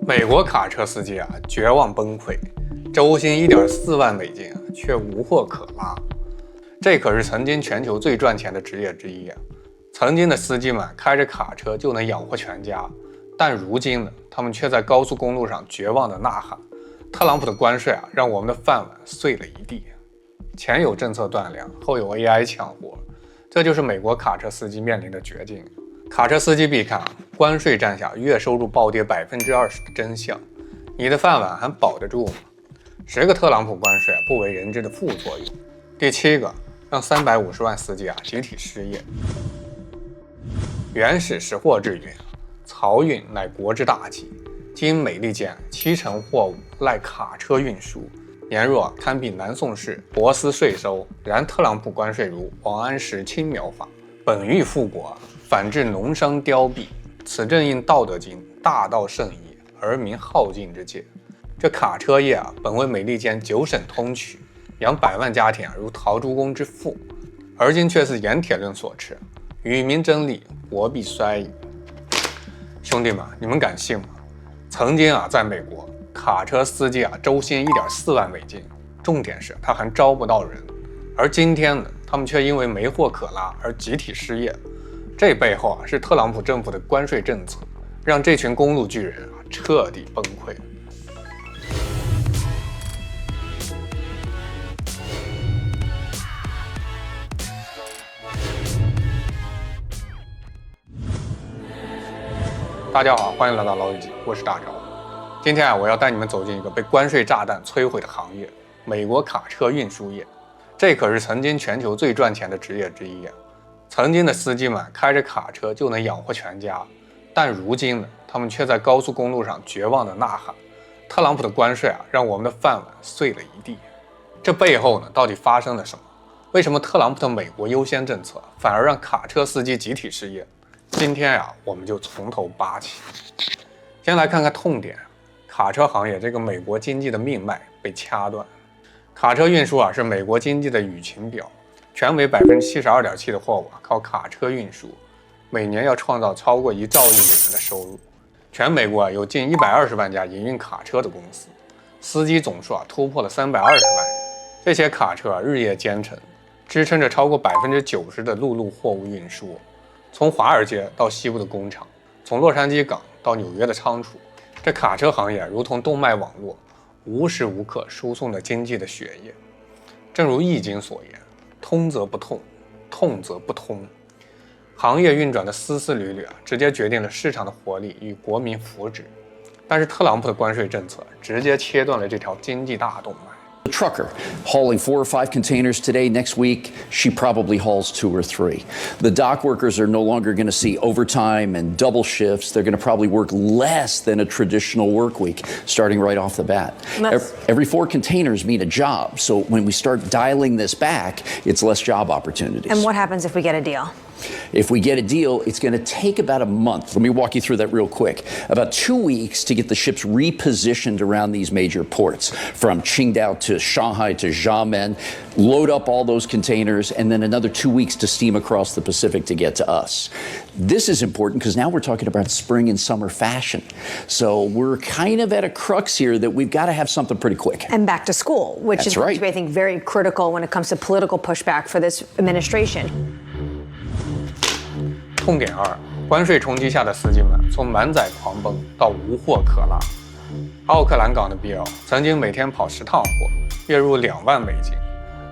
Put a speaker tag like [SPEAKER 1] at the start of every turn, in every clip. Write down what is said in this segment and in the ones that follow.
[SPEAKER 1] 美国卡车司机绝望崩溃，周薪1.4万美金却无货可拉。这可是曾经全球最赚钱的职业之一曾经的司机们开着卡车就能养活全家，但如今呢，他们却在高速公路上绝望地呐喊：特朗普的关税让我们的饭碗碎了一地。前有政策断粮，后有 AI 抢活，这就是美国卡车司机面临的绝境。卡车司机必看关税战下月收入暴跌20%的真相，你的饭碗还保得住吗？10个特朗普关税不为人知的副作用。第7个，让350万司机集体失业。原始识货之云，漕运乃国之大忌。今美利坚70%货物赖卡车运输，年若堪比南宋式博斯税收。然特朗普关税如王安石轻描法，本欲富国，反致农商凋敝。此正应道德经大道甚夷，而民好径之戒。这卡车业本为美利坚9省通衢，养100万家庭如陶朱公之父，而今却是盐铁论所持，与民争利，国必衰矣。兄弟们，你们敢信吗？曾经在美国，卡车司机周薪1.4万美金，重点是他还招不到人，而今天呢，他们却因为没货可拉而集体失业。这背后是特朗普政府的关税政策，让这群公路巨人彻底崩溃。大家好，欢迎来到老友记，我是大钊。今天我要带你们走进一个被关税炸弹摧毁的行业——美国卡车运输业。这可是曾经全球最赚钱的职业之一曾经的司机们开着卡车就能养活全家，但如今呢，他们却在高速公路上绝望地呐喊：特朗普的关税让我们的饭碗碎了一地。这背后呢，到底发生了什么？为什么特朗普的美国优先政策反而让卡车司机集体失业？今天我们就从头扒起。先来看看痛点，卡车行业这个美国经济的命脉被掐断。卡车运输是美国经济的引擎表，全美72.7%的货物靠卡车运输，每年要创造超过1兆亿美元的收入。全美国有近120万家营运卡车的公司，司机总数突破了320万人。这些卡车日夜兼程，支撑着超过90%的陆路货物运输。从华尔街到西部的工厂，从洛杉矶港到纽约的仓储，这卡车行业如同动脉网络，无时无刻输送着经济的血液。正如易经所言，通则不痛，痛则不通。行业运转的丝丝缕缕直接决定了市场的活力与国民福祉。但是特朗普的关税政策直接切断了这条经济大动脉。
[SPEAKER 2] The trucker hauling 4 or 5 containers today, next week, she probably hauls 2 or 3. The dock workers are no longer going to see overtime and double shifts. They're going to probably work less than a traditional work week, starting right off the bat. Every 4 containers mean a job. So when we start dialing this back, it's less job opportunities.
[SPEAKER 3] And what happens if we get a deal?
[SPEAKER 2] If we get a deal, it's going to take about a month. Let me walk you through that real quick. About 2 weeks to get the ships repositioned around these major ports, from Qingdao to Shanghai to Xiamen, load up all those containers, and then another 2 weeks to steam across the Pacific to get to us. This is important because now we're talking about spring and summer fashion. So we're kind of at a crux here that we've got to have something pretty quick.
[SPEAKER 3] And back to school, which is,
[SPEAKER 2] right.
[SPEAKER 3] I think, very critical when it comes to political pushback for this administration.
[SPEAKER 1] 痛点2，关税冲击下的司机们从满载狂奔到无货可拉。奥克兰港的 BL 曾经每天跑10趟货，月入2万美金，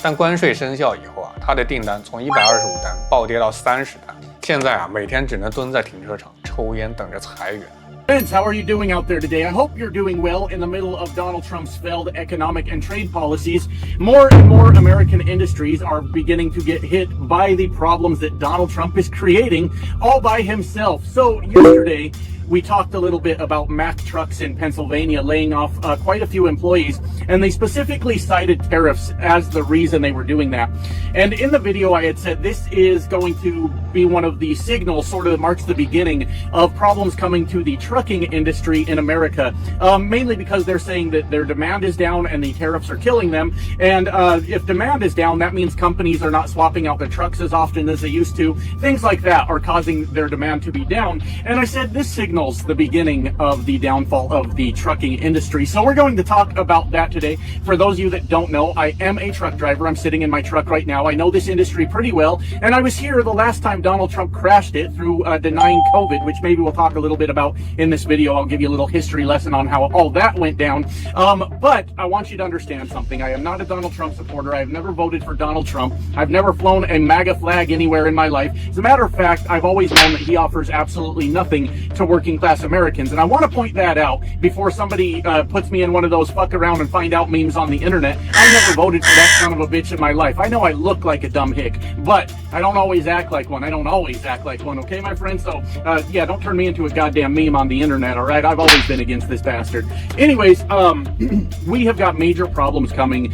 [SPEAKER 1] 但关税生效以后他的订单从125单暴跌到30单，现在每天只能蹲在停车场抽烟等着裁员。
[SPEAKER 4] Friends, how are you doing out there today? I hope you're doing well in the middle of Donald Trump's failed economic and trade policies. More and more American industries are beginning to get hit by the problems that Donald Trump is creating all by himself. So yesterday, we talked a little bit about Mack Trucks in Pennsylvania laying off quite a few employees, and they specifically cited tariffs as the reason they were doing that. And in the video, I had said this is going to be one of the signals, sort of marks the beginning of problems coming to the trucking industry in America, mainly because they're saying that their demand is down and the tariffs are killing them. And if demand is down, that means companies are not swapping out their trucks as often as they used to. Things like that are causing their demand to be down. And I said this signal signals the beginning of the downfall of the trucking industry. So we're going to talk about that today. For those of you that don't know, I am a truck driver. I'm sitting in my truck right now. I know this industry pretty well, and I was here the last time Donald Trump crashed it through denying COVID, which maybe we'll talk a little bit about in this video. I'll give you a little history lesson on how all that went down. But I want you to understand something. I am not a Donald Trump supporter. I've never voted for Donald Trump. I've never flown a MAGA flag anywhere in my life. As a matter of fact, I've always known that he offers absolutely nothing to working class Americans. And I want to point that out before somebody puts me in one of those fuck around and find out memes on the internet. I never voted for that son of a bitch in my life. I know I look like a dumb hick, but I don't always act like one. I don't always act like one, okay, my friend? So, yeah, don't turn me into a goddamn meme on the internet, all right? I've always been against this bastard. Anyways, we have got major problems coming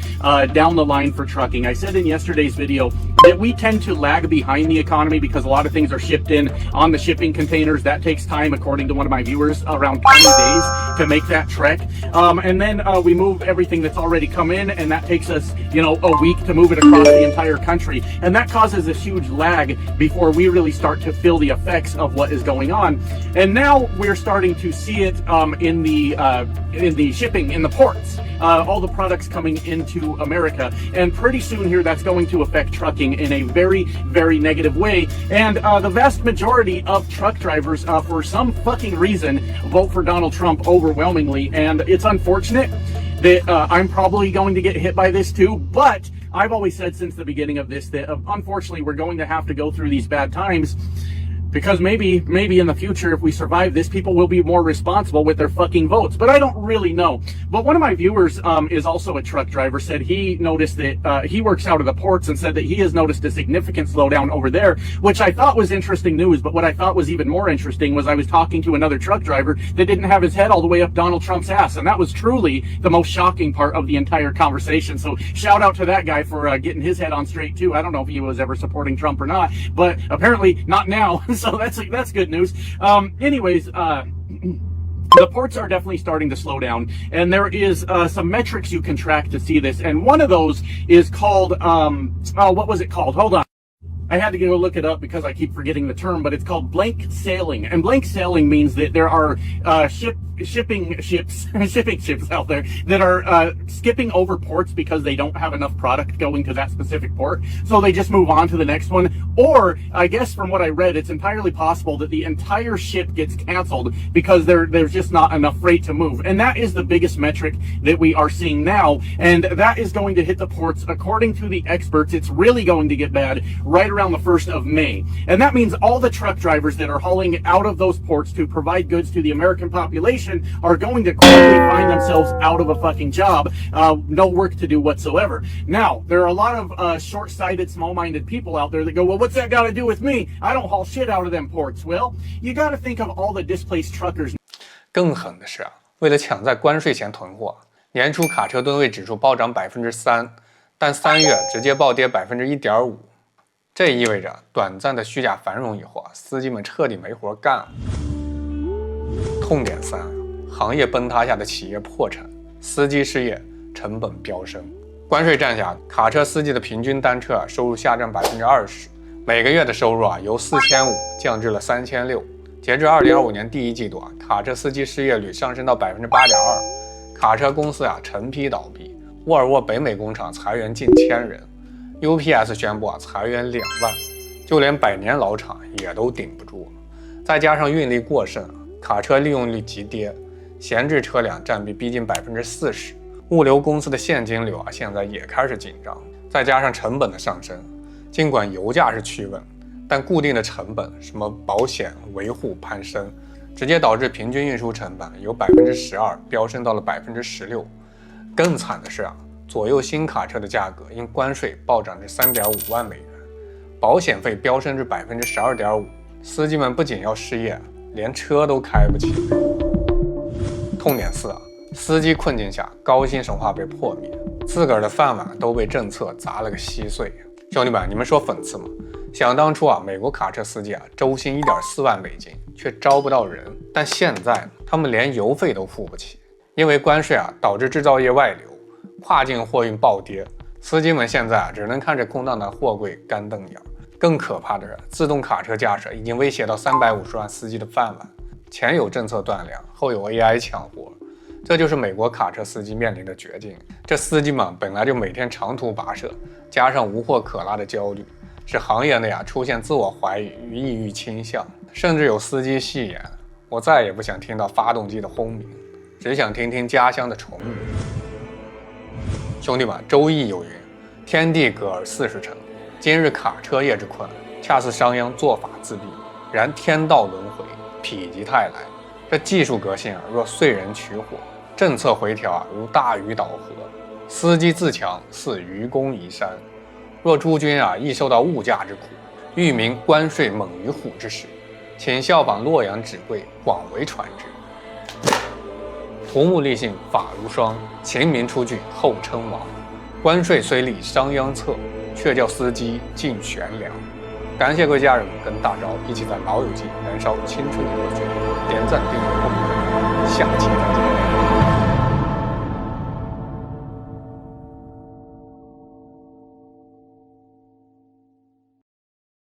[SPEAKER 4] down the line for trucking. I said in yesterday's video that we tend to lag behind the economy because a lot of things are shipped in on the shipping containers. That takes time, according to one of my viewers, around 20 days to make that trek. And then we move everything that's already come in, and that takes us, you know, a week to move it across the entire country. And that causes a huge lag before we really start to feel the effects of what is going on. And now we're starting to see it in the shipping, in the ports. All the products coming into America, and pretty soon here that's going to affect trucking in a very, very negative way. And the vast majority of truck drivers, for some fucking reason, vote for Donald Trump overwhelmingly, and it's unfortunate that I'm probably going to get hit by this too, but I've always said since the beginning of this that unfortunately we're going to have to go through these bad times, because maybe in the future, if we survive this, people will be more responsible with their fucking votes. But I don't really know. But one of my viewers is also a truck driver, said he noticed that he works out of the ports, and said that he has noticed a significant slowdown over there, which I thought was interesting news. But what I thought was even more interesting was I was talking to another truck driver that didn't have his head all the way up Donald Trump's ass. And that was truly the most shocking part of the entire conversation. So shout out to that guy for getting his head on straight too. I don't know if he was ever supporting Trump or not, but apparently not now. So that's good news. Anyways, the ports are definitely starting to slow down, and there is some metrics you can track to see this. And one of those is called, what was it called? Hold on. I had to go look it up because I keep forgetting the term, but it's called blank sailing. And blank sailing means that there are shipping ships out there that are skipping over ports because they don't have enough product going to that specific port. So they just move on to the next one. Or I guess from what I read, it's entirely possible that the entire ship gets canceled because there's just not enough freight to move. And that is the biggest metric that we are seeing now. And that is going to hit the ports. According to the experts, it's really going to get bad right around the 1st of May. And that means all the truck drivers that are hauling out of those ports to provide goods to the American population are going to quickly find themselves out of a fucking job, no work to do whatsoever. Now, there are a lot of short-sighted, small-minded people out there that go, well, what's that got to do with me? I don't haul shit out of them ports. Well, you got to think of all the displaced truckers.
[SPEAKER 1] 更狠的是为了抢在关税前囤货，年初卡车吨位指数暴涨3%，但3月直接暴跌1.5%。这意味着短暂的虚假繁荣以后司机们彻底没活干了。痛点3，行业崩塌下的企业破产，司机失业，成本飙升。关税战下，卡车司机的平均单车收入下降20%，每个月的收入由4500降至了3600。截至2025年第一季度卡车司机失业率上升到8.2%，卡车公司成批倒闭，沃尔沃北美工厂裁员近1000人。UPS 宣布裁员2万，就连百年老厂也都顶不住了。再加上运力过剩，卡车利用率急跌，闲置车辆占比逼近40%，物流公司的现金流现在也开始紧张。再加上成本的上升，尽管油价是趋稳，但固定的成本，什么保险、维护攀升，直接导致平均运输成本由12%飙升到了16%。更惨的是左右新卡车的价格因关税暴涨至3.5万美元，保险费飙升至12.5%，司机们不仅要失业，连车都开不起。痛点4，司机困境下高薪神话被破灭，自个儿的饭碗都被政策砸了个稀碎。兄弟们，你们说讽刺吗？想当初美国卡车司机周薪1.4万美金，却招不到人，但现在他们连油费都付不起，因为关税导致制造业外流，跨境货运暴跌，司机们现在只能看着空荡荡货柜干瞪眼。更可怕的是，自动卡车驾驶已经威胁到350万司机的饭碗。前有政策断粮，后有 AI 抢活，这就是美国卡车司机面临的绝境。这司机们本来就每天长途跋涉，加上无货可拉的焦虑，使行业内出现自我怀疑与抑郁倾向，甚至有司机戏言：我再也不想听到发动机的轰鸣，只想听听家乡的虫鸣。兄弟们，周易有云：天地隔而40成，今日卡车业之困，恰似商鞅做法自毙。然天道轮回，否极泰来。这技术革新若遂人取火，政策回调如大禹倒河，司机自强似愚公移山。若诸君亦受到物价之苦，欲明关税猛于虎之时，请效仿洛阳纸贵，广为传之。胡木立信，法如霜，秦民出郡，后称王。关税虽立商鞅策，却叫司机尽悬梁。感谢各位家人们跟大招一起在老友记燃烧青春的热血，点赞、订阅、共鸣，下期再见。